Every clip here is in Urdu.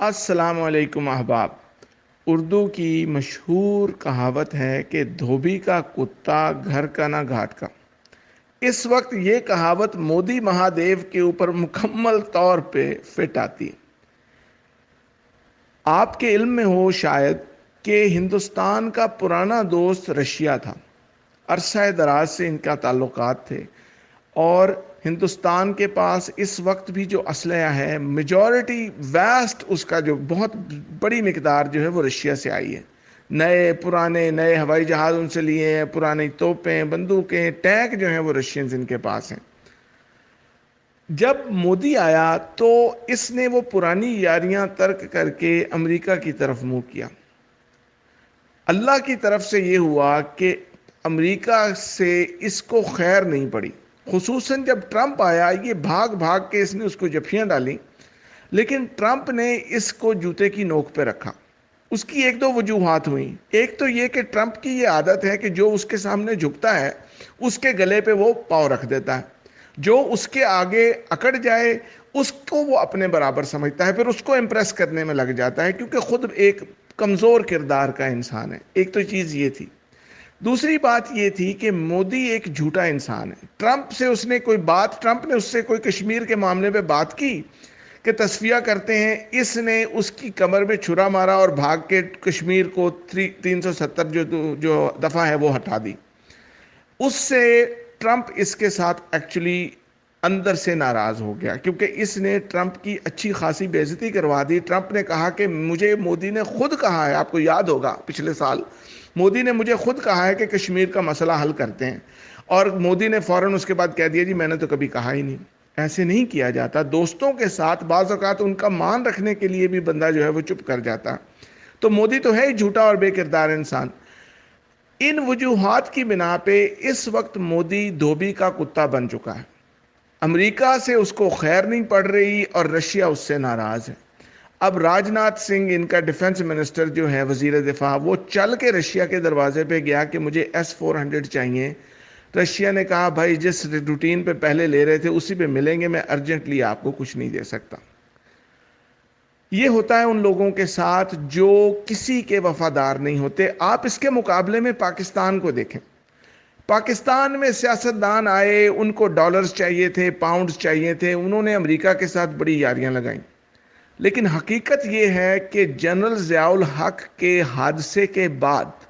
السلام علیکم احباب۔ اردو کی مشہور کہاوت ہے کہ دھوبی کا کتا گھر کا نہ گھاٹ کا۔ اس وقت یہ کہاوت مودی مہادیو کے اوپر مکمل طور پہ فٹ آتی ہے۔ آپ کے علم میں ہو شاید کہ ہندوستان کا پرانا دوست رشیا تھا۔ عرصہ دراز سے ان کا تعلقات تھے اور ہندوستان کے پاس اس وقت بھی جو اسلحہ ہے میجورٹی ویسٹ اس کا جو بہت بڑی مقدار جو ہے وہ رشیا سے آئی ہے۔ نئے پرانے نئے ہوائی جہاز ان سے لیے ہیں، پرانی توپیں، بندوقیں، ٹینک جو ہیں وہ رشینز ان کے پاس ہیں۔ جب مودی آیا تو اس نے وہ پرانی یاریاں ترک کر کے امریکہ کی طرف منہ کیا۔ اللہ کی طرف سے یہ ہوا کہ امریکہ سے اس کو خیر نہیں پڑی، خصوصاً جب ٹرمپ آیا۔ یہ بھاگ بھاگ کے اس نے اس کو جفیاں ڈالیں، لیکن ٹرمپ نے اس کو جوتے کی نوک پہ رکھا۔ اس کی ایک دو وجوہات ہوئیں۔ ایک تو یہ کہ ٹرمپ کی یہ عادت ہے کہ جو اس کے سامنے جھکتا ہے اس کے گلے پہ وہ پاؤں رکھ دیتا ہے، جو اس کے آگے اکڑ جائے اس کو وہ اپنے برابر سمجھتا ہے، پھر اس کو امپریس کرنے میں لگ جاتا ہے، کیونکہ خود ایک کمزور کردار کا انسان ہے۔ ایک تو چیز یہ تھی۔ دوسری بات یہ تھی کہ مودی ایک جھوٹا انسان ہے۔ ٹرمپ نے اس سے کوئی کشمیر کے معاملے پہ بات کی کہ تصفیہ کرتے ہیں، اس نے اس کی کمر میں چھرا مارا اور بھاگ کے کشمیر کو 370 جو دفعہ ہے وہ ہٹا دی۔ اس سے ٹرمپ اس کے ساتھ ایکچولی اندر سے ناراض ہو گیا، کیونکہ اس نے ٹرمپ کی اچھی خاصی بے عزتی کروا دی۔ ٹرمپ نے کہا کہ مودی نے خود کہا ہے، آپ کو یاد ہوگا پچھلے سال مودی نے مجھے خود کہا ہے کہ کشمیر کا مسئلہ حل کرتے ہیں، اور مودی نے فوراً اس کے بعد کہہ دیا جی میں نے تو کبھی کہا ہی نہیں۔ ایسے نہیں کیا جاتا دوستوں کے ساتھ، بعض اوقات ان کا مان رکھنے کے لیے بھی بندہ جو ہے وہ چپ کر جاتا۔ تو مودی تو ہے ہی جھوٹا اور بے کردار انسان۔ ان وجوہات کی بنا پہ اس وقت مودی دھوبی کا کتا بن چکا ہے۔ امریکہ سے اس کو خیر نہیں پڑ رہی اور رشیا اس سے ناراض ہے۔ اب راج ناتھ سنگھ ان کا ڈیفنس منسٹر جو ہے، وزیر دفاع، وہ چل کے رشیا کے دروازے پہ گیا کہ مجھے S-400 چاہیے۔ رشیا نے کہا بھائی جس روٹین پہ پہلے لے رہے تھے اسی پہ ملیں گے، میں ارجنٹلی آپ کو کچھ نہیں دے سکتا۔ یہ ہوتا ہے ان لوگوں کے ساتھ جو کسی کے وفادار نہیں ہوتے۔ آپ اس کے مقابلے میں پاکستان کو دیکھیں۔ پاکستان میں سیاستدان آئے، ان کو ڈالرز چاہیے تھے، پاؤنڈز چاہیے تھے، انہوں نے امریکہ کے ساتھ بڑی یاریاں لگائیں۔ لیکن حقیقت یہ ہے کہ جنرل ضیاء الحق کے حادثے کے بعد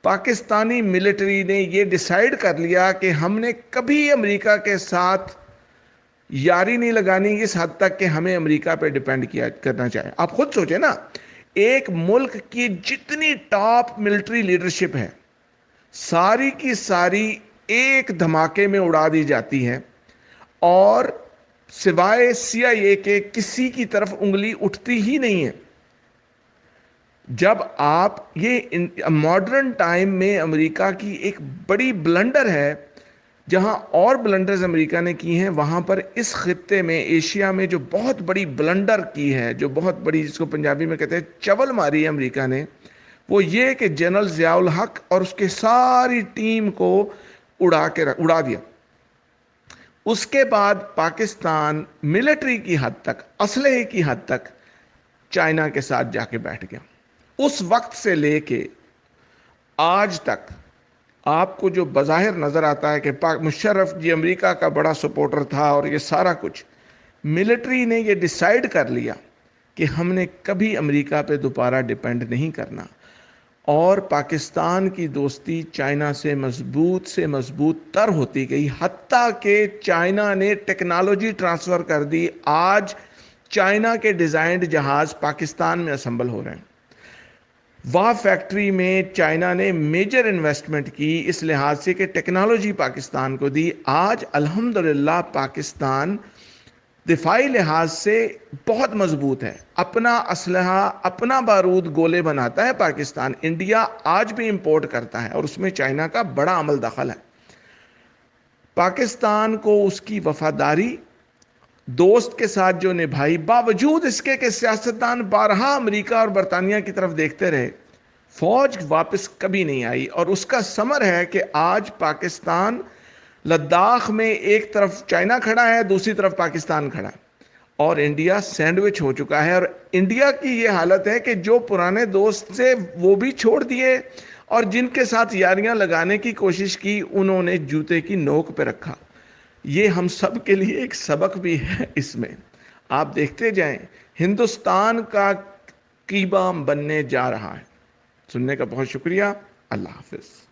پاکستانی ملٹری نے یہ ڈیسائیڈ کر لیا کہ ہم نے کبھی امریکہ کے ساتھ یاری نہیں لگانی اس حد تک کہ ہمیں امریکہ پہ ڈیپینڈ کرنا چاہے۔ آپ خود سوچیں نا، ایک ملک کی جتنی ٹاپ ملٹری لیڈرشپ ہے ساری کی ساری ایک دھماکے میں اڑا دی جاتی ہے، اور سوائے CIA کے کسی کی طرف انگلی اٹھتی ہی نہیں ہے۔ جب آپ یہ ماڈرن ٹائم میں امریکہ کی ایک بڑی بلنڈر ہے، جہاں اور بلنڈرز امریکہ نے کی ہیں، وہاں پر اس خطے میں ایشیا میں جو بہت بڑی بلنڈر کی ہے، جو بہت بڑی، جس کو پنجابی میں کہتے ہیں چول ماری ہے امریکہ نے، وہ یہ کہ جنرل ضیاء الحق اور اس کے ساری ٹیم کو اڑا دیا۔ اس کے بعد پاکستان ملٹری کی حد تک، اسلحے کی حد تک چائنا کے ساتھ جا کے بیٹھ گیا۔ اس وقت سے لے کے آج تک آپ کو جو بظاہر نظر آتا ہے کہ مشرف جی امریکہ کا بڑا سپورٹر تھا اور یہ سارا کچھ، ملٹری نے یہ ڈیسائیڈ کر لیا کہ ہم نے کبھی امریکہ پہ دوبارہ ڈیپینڈ نہیں کرنا، اور پاکستان کی دوستی چائنا سے مضبوط تر ہوتی گئی، حتیٰ کہ چائنا نے ٹیکنالوجی ٹرانسفر کر دی۔ آج چائنا کے ڈیزائنڈ جہاز پاکستان میں اسمبل ہو رہے ہیں۔ واہ فیکٹری میں چائنا نے میجر انویسٹمنٹ کی اس لحاظ سے کہ ٹیکنالوجی پاکستان کو دی۔ آج الحمدللہ پاکستان دفاعی لحاظ سے بہت مضبوط ہے، اپنا اسلحہ، اپنا بارود، گولے بناتا ہے پاکستان۔ انڈیا آج بھی امپورٹ کرتا ہے اور اس میں چائنا کا بڑا عمل دخل ہے۔ پاکستان کو اس کی وفاداری دوست کے ساتھ جو نبھائی، باوجود اس کے کہ سیاستدان بارہا امریکہ اور برطانیہ کی طرف دیکھتے رہے، فوج واپس کبھی نہیں آئی، اور اس کا ثمر ہے کہ آج پاکستان لداخ میں ایک طرف چائنا کھڑا ہے، دوسری طرف پاکستان کھڑا ہے، اور انڈیا سینڈوچ ہو چکا ہے. اور انڈیا کی یہ حالت ہے کہ جو پرانے دوست سے وہ بھی چھوڑ دیے اور جن کے ساتھ یاریاں لگانے کی کوشش کی انہوں نے جوتے کی نوک پہ رکھا. یہ ہم سب کے لیے ایک سبق بھی ہے اس میں. آپ دیکھتے جائیں ہندوستان کا قیمہ بننے جا رہا ہے. سننے کا بہت شکریہ. اللہ حافظ.